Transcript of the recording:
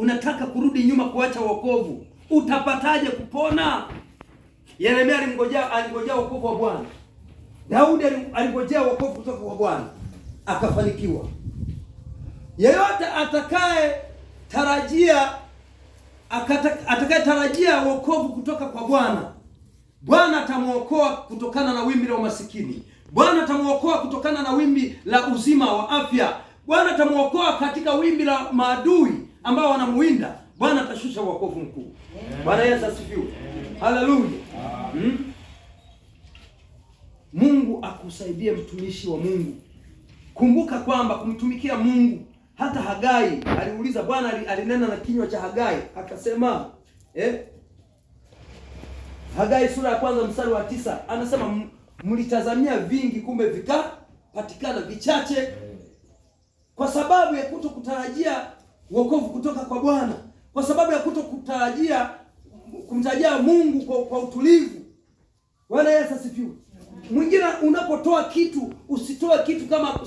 unataka kurudi nyuma kuacha wokovu, utapataje kupona? Yeremia alingojea wokovu wa Bwana. Daudi alingojea wokovu kutoka kwa Bwana, akafanikiwa. Yeyote atakayetarajia wokovu kutoka kwa Bwana, Bwana atamuokoa kutokana na wimbi la umasikini. Bwana atamuokoa kutokana na wimbi la uzima wa afya. Bwana atamuokoa katika wimbi la maadui ambao wanamuwinda. Bwana atashusha wokovu mkuu. Bwana Yesu asifiwe. Haleluya. Mungu akusaidie, mtumishi wa Mungu. Kumbuka kwamba kumtumikia Mungu, hata Hagai aliuliza, Bwana alinena na kinywa cha Hagai akasema, Hagai sura ya 1 mstari wa 9 anasema, mlitazamia vingi, kumbe vikapatikana vichache. Kwa sababu ya kutokutarajia wokovu kutoka kwa Bwana, kwa sababu ya kutokutarajia kumtarajia Mungu kwa utulivu. Bwana Yesu asifiwe. Mwingine unapotoa kitu, usitoe kitu kama